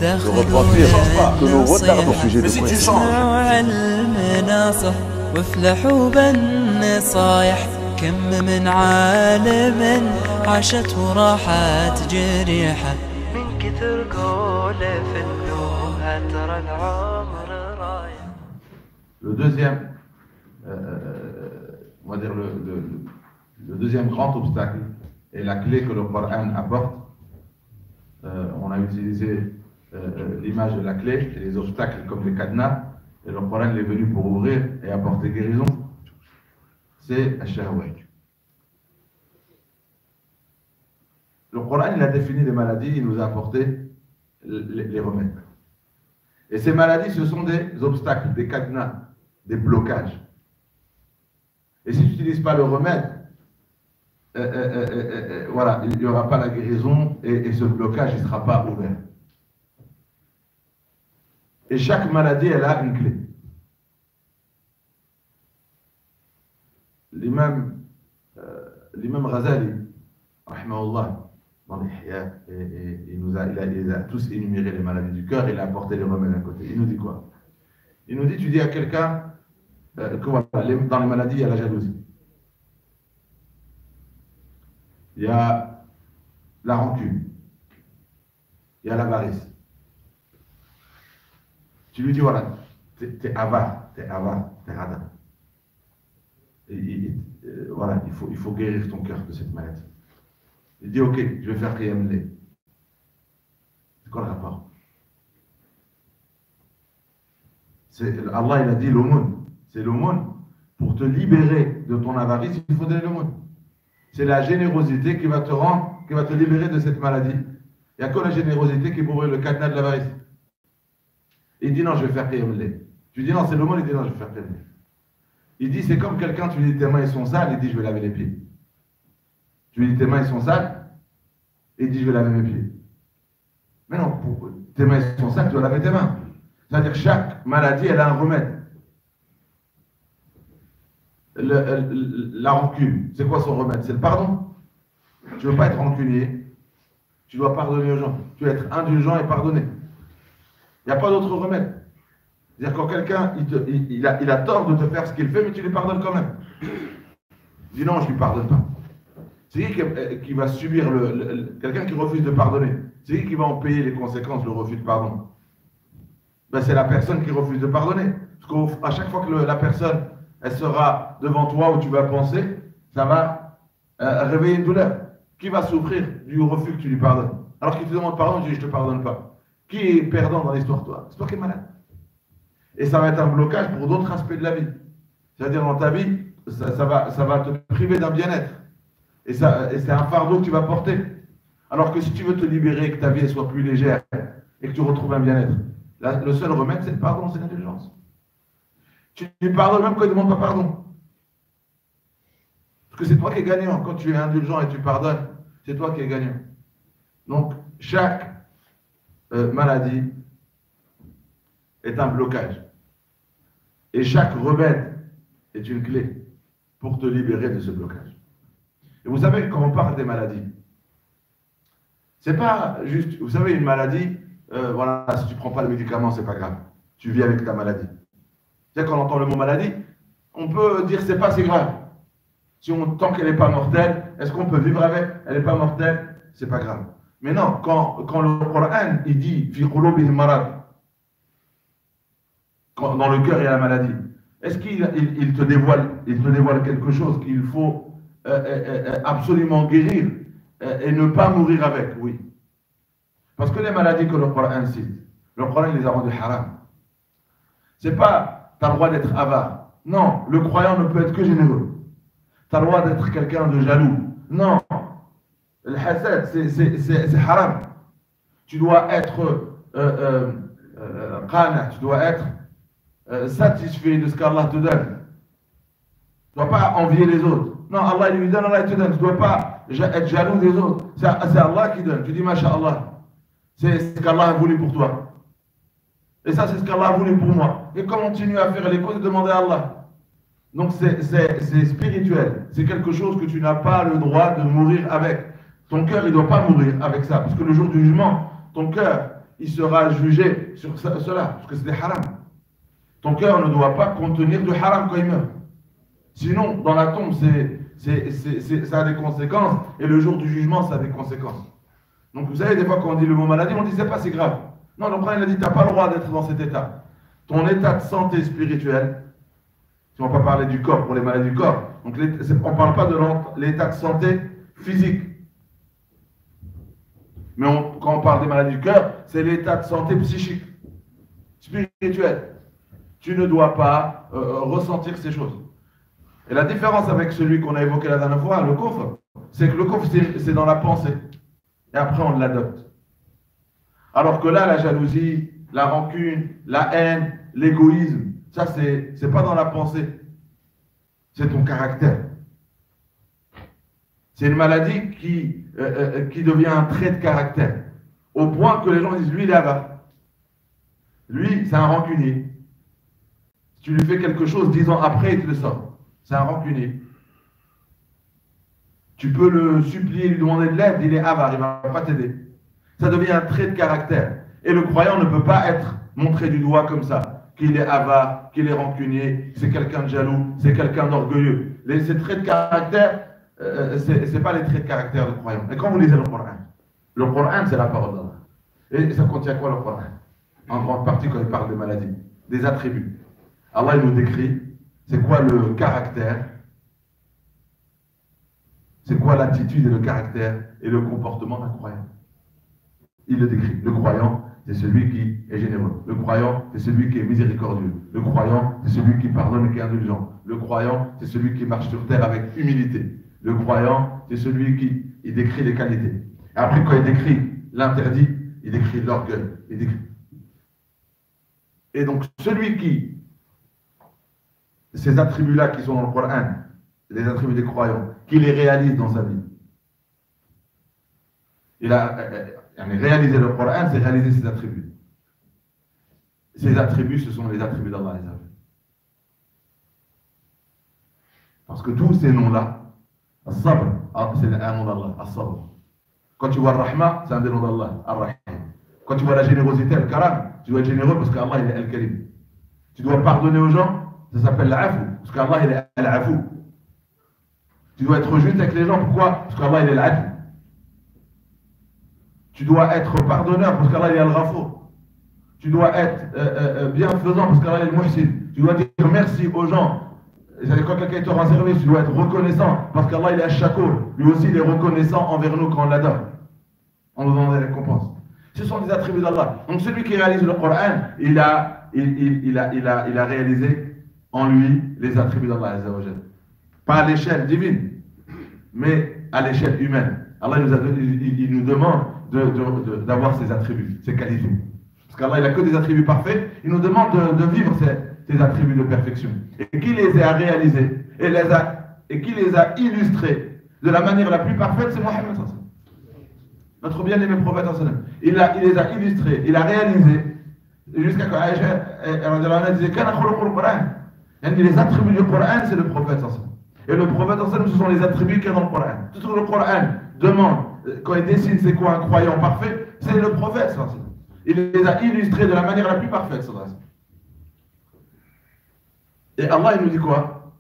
repentir que nous retardons au sujet de Mais si tu quoi. وافلحوا بالنصايح كم من عالم عاشت وراحت جريحة من كثر قوله في اللوحة ترى العمر رايح. Le deuxième, on va dire le deuxième grand obstacle et la clé que le Coran apporte, on a utilisé l'image de la clé et les obstacles comme les cadenas, et le Coran est venu pour ouvrir et apporter guérison, c'est Ash-Shahwat. Le Coran, il a défini les maladies, il nous a apporté les remèdes. Et ces maladies, ce sont des obstacles, des cadenas, des blocages. Et si tu n'utilises pas le remède, voilà, il n'y aura pas la guérison et ce blocage ne sera pas ouvert. Et chaque maladie, elle a une clé. L'imam Ghazali, rahimahullah, dans les Ihya, il a tous énuméré les maladies du cœur, il a apporté les remèdes à côté. Il nous dit quoi? Il nous dit, tu dis à quelqu'un que voilà, dans les maladies, il y a la jalousie. Il y a la rancune. Il y a l'avarice. Tu lui dis, voilà, t'es avare, t'es radin. Voilà, il faut guérir ton cœur de cette maladie. Il dit, ok, je vais faire Qiyam al-Layl. C'est quoi le rapport? Allah, il a dit l'aumône. C'est l'aumône. Pour te libérer de ton avarice, il faut donner l'aumône. C'est la générosité qui va te libérer de cette maladie. Il n'y a que la générosité qui peut ouvrir le cadenas de l'avarice. Il dit non, je vais faire Qiyam al-Layl. Tu dis non, c'est l'aumône, il dit non, je vais faire Qiyam al-Layl. Il dit, c'est comme quelqu'un, tu lui dis tes mains sont sales, il dit je vais laver les pieds. Tu lui dis tes mains sont sales, il dit je vais laver mes pieds. Mais non, tes mains sont sales, tu dois laver tes mains. C'est-à-dire chaque maladie, elle a un remède. La rancune, c'est quoi son remède? C'est le pardon. Tu ne veux pas être rancunier, tu dois pardonner aux gens. Tu dois être indulgent et pardonner. Il n'y a pas d'autre remède. C'est-à-dire quand quelqu'un, il a tort de te faire ce qu'il fait, mais tu lui pardonnes quand même. Dis non, je ne lui pardonne pas. C'est qui va subir quelqu'un qui refuse de pardonner? C'est qui va en payer les conséquences, le refus de pardon? Ben, c'est la personne qui refuse de pardonner. Parce qu'à chaque fois que la personne, elle sera devant toi où tu vas penser, ça va réveiller une douleur. Qui va souffrir du refus que tu lui pardonnes? Alors qu'il te demande pardon, tu dis je ne te pardonne pas. Qui est perdant dans l'histoire, toi? C'est toi qui es malade. Et ça va être un blocage pour d'autres aspects de la vie. C'est-à-dire dans ta vie, ça va te priver d'un bien-être. Et c'est un fardeau que tu vas porter. Alors que si tu veux te libérer, que ta vie soit plus légère et que tu retrouves un bien-être, le seul remède, c'est le pardon, c'est l'indulgence. Tu lui pardonnes même quand il ne demande pas pardon. Parce que c'est toi qui es gagnant. Quand tu es indulgent et tu pardonnes, c'est toi qui es gagnant. Donc, chaque maladie est un blocage. Et chaque remède est une clé pour te libérer de ce blocage. Et vous savez, quand on parle des maladies, c'est pas juste, vous savez, une maladie, voilà, si tu ne prends pas le médicament, c'est pas grave. Tu vis avec ta maladie. C'est quand on entend le mot maladie, on peut dire c'est pas si grave. Tant qu'elle n'est pas mortelle, est-ce qu'on peut vivre avec? Elle n'est pas mortelle, c'est pas grave. Mais non, quand le Coran, il dit fi qulubihim marad, dans le cœur il y a la maladie, est-ce qu'il te dévoile quelque chose qu'il faut absolument guérir et ne pas mourir avec? Oui. Parce que les maladies que le Coran cite, le Coran les a rendues haram. C'est pas, tu as le droit d'être avare. Non, le croyant ne peut être que généreux. Tu as le droit d'être quelqu'un de jaloux. Non. Le hasad, c'est haram. Tu dois être qana, tu dois être satisfait de ce qu'Allah te donne. Tu ne dois pas envier les autres. Non, Allah il lui donne, Allah il te donne. Tu ne dois pas être jaloux des autres. C'est Allah qui donne. Tu dis, Masha'Allah. C'est ce qu'Allah a voulu pour toi. Et ça, c'est ce qu'Allah a voulu pour moi. Et continue à faire les causes et demander à Allah. Donc, c'est spirituel. C'est quelque chose que tu n'as pas le droit de mourir avec. Ton cœur, il ne doit pas mourir avec ça. Parce que le jour du jugement, ton cœur, il sera jugé sur cela, parce que c'est des haram. Ton cœur ne doit pas contenir du haram quand il meurt. Sinon, dans la tombe, ça a des conséquences, et le jour du jugement, ça a des conséquences. Donc vous savez, des fois quand on dit le mot maladie, on dit c'est pas si grave. Non, le Coran il a dit tu n'as pas le droit d'être dans cet état. Ton état de santé spirituelle, si on ne va pas parler du corps pour les maladies du corps, donc on ne parle pas de l'état de santé physique. Mais quand on parle des maladies du cœur, c'est l'état de santé psychique, spirituel. Tu ne dois pas ressentir ces choses. Et la différence avec celui qu'on a évoqué la dernière fois, le kufr, c'est que le kufr c'est dans la pensée. Et après on l'adopte. Alors que là, la jalousie, la rancune, la haine, l'égoïsme, ça c'est pas dans la pensée. C'est ton caractère. C'est une maladie qui devient un trait de caractère. Au point que les gens disent, lui il est avare. Lui, c'est un rancunier. Si tu lui fais quelque chose, 10 ans après, il te le sort. C'est un rancunier. Tu peux le supplier, lui demander de l'aide, il est avare, il ne va pas t'aider. Ça devient un trait de caractère. Et le croyant ne peut pas être montré du doigt comme ça, qu'il est avare, qu'il est rancunier, c'est quelqu'un de jaloux, c'est quelqu'un d'orgueilleux. Ces traits de caractère, ce n'est pas les traits de caractère du croyant. Et quand vous lisez le Coran, c'est la parole d'Allah. Et ça contient quoi le Coran? En grande partie quand il parle des maladies, des attributs. Allah il nous décrit, c'est quoi le caractère, c'est quoi l'attitude et le caractère et le comportement d'un croyant. Il le décrit. Le croyant, c'est celui qui est généreux. Le croyant, c'est celui qui est miséricordieux. Le croyant, c'est celui qui pardonne et qui est indulgent. Le croyant, c'est celui qui marche sur terre avec humilité. Le croyant, c'est celui qui il décrit les qualités. Et après, quand il décrit l'interdit, il décrit l'orgueil. Et donc, celui qui, ces attributs-là qui sont dans le Coran, les attributs des croyants, qui les réalise dans sa vie. Il a réalisé le Coran, c'est réaliser ses attributs. Ces attributs, ce sont les attributs d'Allah. Parce que tous ces noms-là, As-Sabr, c'est un nom d'Allah, As-Sabr. Quand tu vois Ar-Rahma, c'est un des noms d'Allah, Ar-Rahim. Quand tu vois la générosité, Al-Karam, tu dois être généreux parce qu'Allah il est Al-Karim. Tu dois pardonner aux gens, ça s'appelle l'Afu, parce qu'Allah il est Al-Afu. Tu dois être juste avec les gens, pourquoi? Parce qu'Allah il est Al-Adl. Tu dois être pardonneur parce qu'Allah il est Al-Ghafour. Tu dois être bienfaisant parce qu'Allah il est Al-Muhsin. Tu dois dire merci aux gens. Quand quelqu'un te rend service, tu dois être reconnaissant parce qu'Allah il est Al-Shakur. Lui aussi il est reconnaissant envers nous quand on l'adore. On nous donne des récompenses. Ce sont des attributs d'Allah. Donc celui qui réalise le Coran, il a réalisé en lui les attributs d'Allah. Pas à l'échelle divine, mais à l'échelle humaine. Allah il nous demande d'avoir ces attributs, ces qualités. Parce qu'Allah il n'a que des attributs parfaits, il nous demande de vivre ces attributs de perfection. Et qui les a réalisés et qui les a illustrés de la manière la plus parfaite, c'est Mohammed. Notre bien-aimé prophète. Il les a illustrés, il a réalisé, jusqu'à quand Aïcha disait les attributs du Coran, c'est le prophète. Et le prophète, ce sont les attributs qu'il y a dans le Coran. Tout ce que le Coran demande, quand il dessine c'est quoi un croyant parfait, c'est le prophète. Il les a illustrés de la manière la plus parfaite. Et Allah, il nous dit quoi?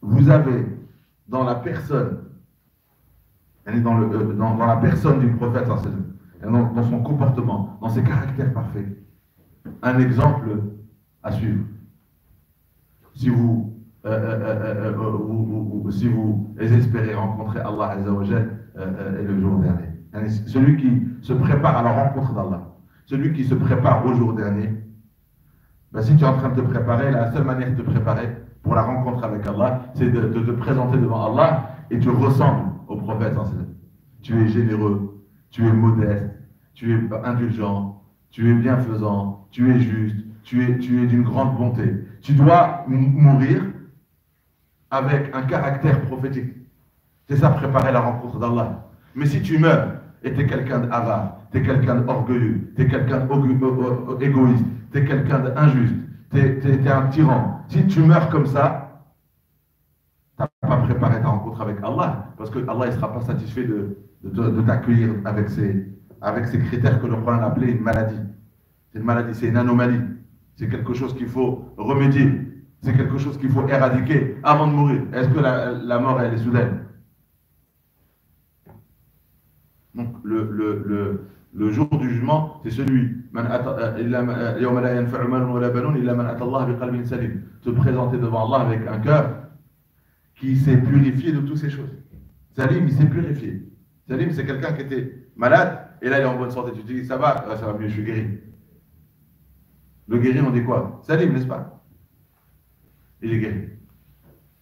Vous avez dans la personne, dans la personne du prophète, dans son comportement, dans ses caractères parfaits, un exemple à suivre. Si vous espérez rencontrer Allah Azza wa Jal le jour dernier. Celui qui se prépare à la rencontre d'Allah, celui qui se prépare au jour dernier, ben si tu es en train de te préparer, la seule manière de te préparer pour la rencontre avec Allah, c'est de te présenter devant Allah et tu ressembles au prophète. Tu es généreux, tu es modeste, tu es indulgent, tu es bienfaisant, tu es juste, tu es d'une grande bonté. Tu dois mourir avec un caractère prophétique. C'est ça, préparer la rencontre d'Allah. Mais si tu meurs et tu es quelqu'un d'avare, tu es quelqu'un d'orgueilleux, tu es quelqu'un d'égoïste, tu es quelqu'un d'injuste, tu es un tyran, si tu meurs comme ça, tu n'as pas préparé ta rencontre avec Allah, parce que Allah ne sera pas satisfait de t'accueillir avec avec ces critères que le Coran appelait une maladie. C'est une maladie, c'est une anomalie. C'est quelque chose qu'il faut remédier. C'est quelque chose qu'il faut éradiquer avant de mourir. Est-ce que la mort, elle est soudaine? Donc, le jour du jugement, c'est celui se présenter devant Allah avec un cœur qui s'est purifié de toutes ces choses. Salim, il s'est purifié. Salim, c'est quelqu'un qui était malade et là il est en bonne santé. Tu te dis, ça va mieux, je suis guéri. Le guéri, on dit quoi? Salim, n'est-ce pas? Il est guéri.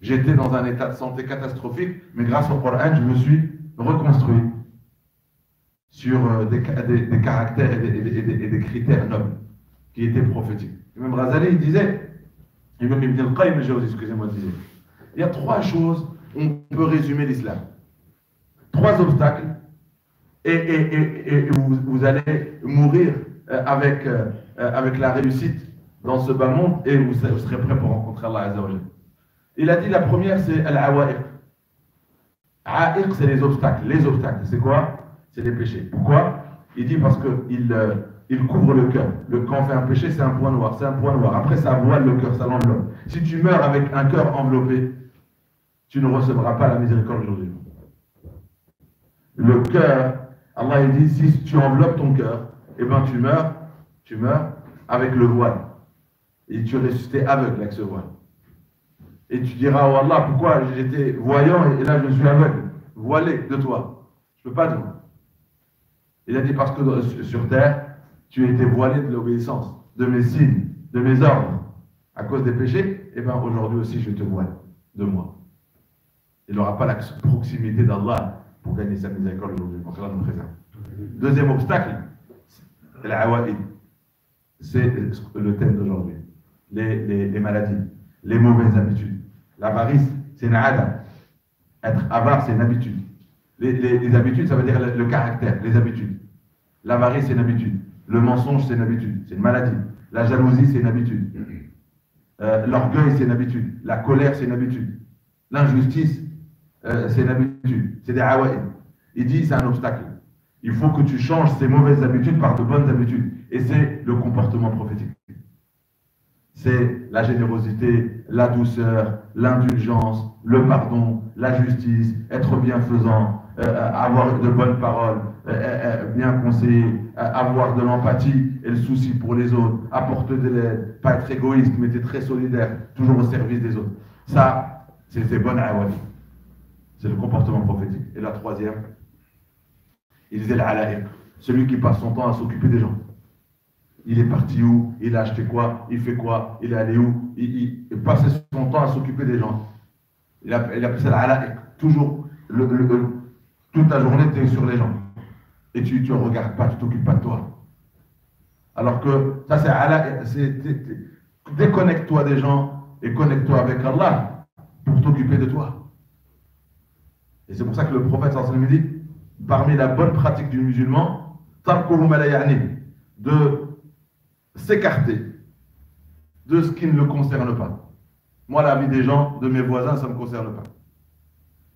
J'étais dans un état de santé catastrophique, mais grâce au Coran, je me suis reconstruit sur des caractères et des critères nobles qui étaient prophétiques. Et même Razali, il disait, et même Ibn al-Qayyim, excusez-moi, disait, il y a 3 choses où on peut résumer l'islam. 3 obstacles, et vous allez mourir avec la réussite dans ce bas monde, et vous serez prêt pour rencontrer Allah Azza wa Jalla. Il a dit, la première, c'est al-awa'iq. A'iq, c'est les obstacles. Les obstacles, c'est quoi? C'est les péchés. Pourquoi? Il dit parce qu'il couvre le cœur. Quand on fait un péché, c'est un point noir. C'est un point noir. Après, ça voile le cœur, ça l'enveloppe. Si tu meurs avec un cœur enveloppé, tu ne recevras pas la miséricorde aujourd'hui. Le cœur, Allah il dit, si tu enveloppes ton cœur, eh ben tu meurs avec le voile. Et tu es ressuscité aveugle avec ce voile. Et tu diras, oh Allah, pourquoi j'étais voyant et là je suis aveugle, voilé de toi. Je ne peux pas te voir. Il a dit parce que sur terre, tu étais voilé de l'obéissance, de mes signes, de mes ordres, à cause des péchés, et bien aujourd'hui aussi je te voile de moi. Il n'aura pas la proximité d'Allah pour gagner sa miséricorde aujourd'hui. Donc là, nous présente. Deuxième obstacle, l'awa'id. C'est le thème d'aujourd'hui. Les maladies, les mauvaises habitudes. L'avarice, c'est une ada. Être avare, c'est une habitude. Les habitudes, ça veut dire le caractère, les habitudes. L'avarice, c'est une habitude. Le mensonge, c'est une habitude. C'est une maladie. La jalousie, c'est une habitude. L'orgueil, c'est une habitude. La colère, c'est une habitude. L'injustice, c'est une habitude. C'est des awa'id. Il dit, c'est un obstacle. Il faut que tu changes ces mauvaises habitudes par de bonnes habitudes. Et c'est le comportement prophétique. C'est la générosité, la douceur, l'indulgence, le pardon, la justice, être bienfaisant, avoir de bonnes paroles, bien conseiller, avoir de l'empathie et le souci pour les autres, apporter de l'aide, pas être égoïste, mais être très solidaire, toujours au service des autres. Ça, c'est ces bonnes awadi. C'est le comportement prophétique. Et la troisième, il disait l'ala'iq, celui qui passe son temps à s'occuper des gens. Il est parti où? Il a acheté quoi? Il fait quoi? Il est allé où? Il passait son temps à s'occuper des gens. Il appelait ça l'ala'iq. Toujours, toute ta journée, tu es sur les gens. Et tu ne regardes pas, tu ne t'occupes pas de toi. Alors que ça, c'est ala'iq. Déconnecte-toi des gens et connecte-toi avec Allah pour t'occuper de toi. Et c'est pour ça que le prophète sallallahu alayhi wa sallam dit, parmi la bonne pratique du musulman, tarkuhu ma la ya'ni, de s'écarter de ce qui ne le concerne pas. Moi, la vie des gens, de mes voisins, ça ne me concerne pas.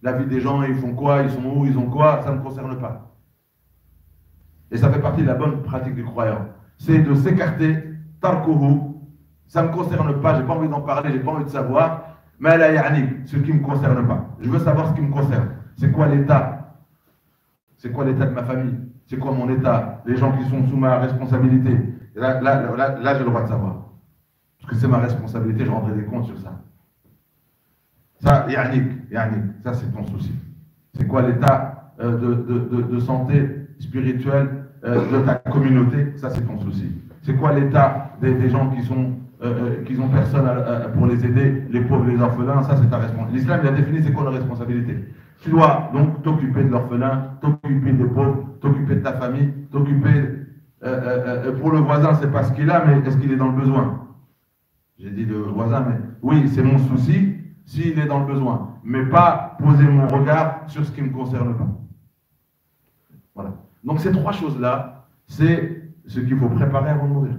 La vie des gens, ils font quoi, ils sont où, ils ont quoi, ça ne me concerne pas. Et ça fait partie de la bonne pratique du croyant. C'est de s'écarter, tarkuhu, ça ne me concerne pas, j'ai pas envie d'en parler, j'ai pas envie de savoir, mais la ya'ni, ce qui ne me concerne pas. Je veux savoir ce qui me concerne. C'est quoi l'état? C'est quoi l'état de ma famille? C'est quoi mon état? Les gens qui sont sous ma responsabilité? Là, j'ai le droit de savoir. Parce que c'est ma responsabilité, je rendrai des comptes sur ça. Ça, Yannick, ça c'est ton souci. C'est quoi l'état de santé spirituelle de ta communauté? Ça c'est ton souci. C'est quoi l'état des gens qui ont personne pour les aider, les pauvres, les orphelins? Ça c'est ta responsabilité. L'islam il a défini c'est quoi la responsabilité. Tu dois donc t'occuper de l'orphelin, t'occuper des pauvres, t'occuper de ta famille, t'occuper... pour le voisin, c'est pas ce qu'il a, mais est-ce qu'il est dans le besoin? J'ai dit le voisin, mais oui, c'est mon souci s'il est dans le besoin, mais pas poser mon regard sur ce qui ne me concerne pas. Voilà. Donc ces 3 choses-là, c'est ce qu'il faut préparer avant de mourir.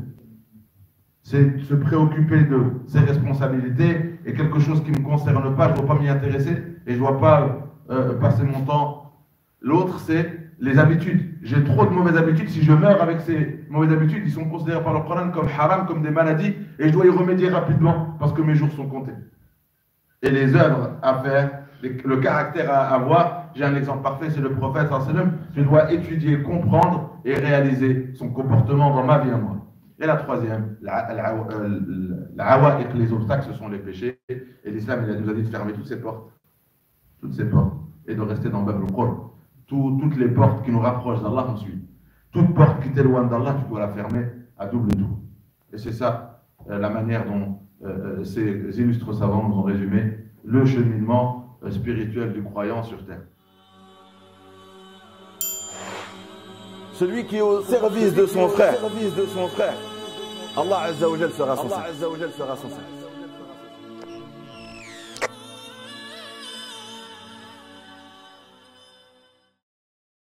C'est se préoccuper de ses responsabilités et quelque chose qui ne me concerne pas, je ne dois pas m'y intéresser et je ne dois pas passer mon temps. L'autre, c'est les habitudes. J'ai trop de mauvaises habitudes. Si je meurs avec ces mauvaises habitudes, ils sont considérés par le Coran comme haram, comme des maladies, et je dois y remédier rapidement parce que mes jours sont comptés. Et les œuvres à faire, le caractère à avoir, j'ai un exemple parfait, c'est le prophète. Je dois étudier, comprendre et réaliser son comportement dans ma vie à moi. Et la troisième, les obstacles, ce sont les péchés. Et l'islam, il nous a dit de fermer toutes ces portes, et de rester dans Bab al-Qur'an. Toutes les portes qui nous rapprochent d'Allah, on suit. Toute porte qui t'éloigne d'Allah, tu dois la fermer à double tour. Et c'est ça la manière dont ces illustres savants nous ont résumé le cheminement spirituel du croyant sur terre. Celui qui est au service de son frère, Allah Azza wa Jal sera son service.